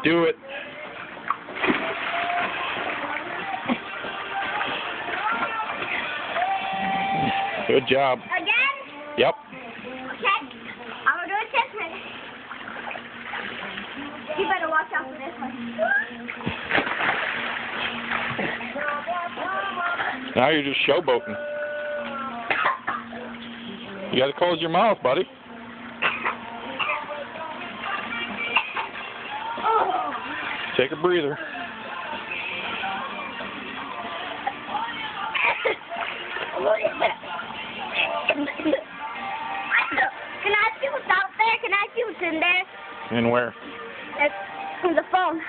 Do it. Good job. Again? Yep. Okay. I'm gonna do it this way. You better watch out for this one. Now you're just showboating. You gotta close your mouth, buddy. Take a breather. Can I see what's out there? Can I see what's in there? And where? It's in the phone.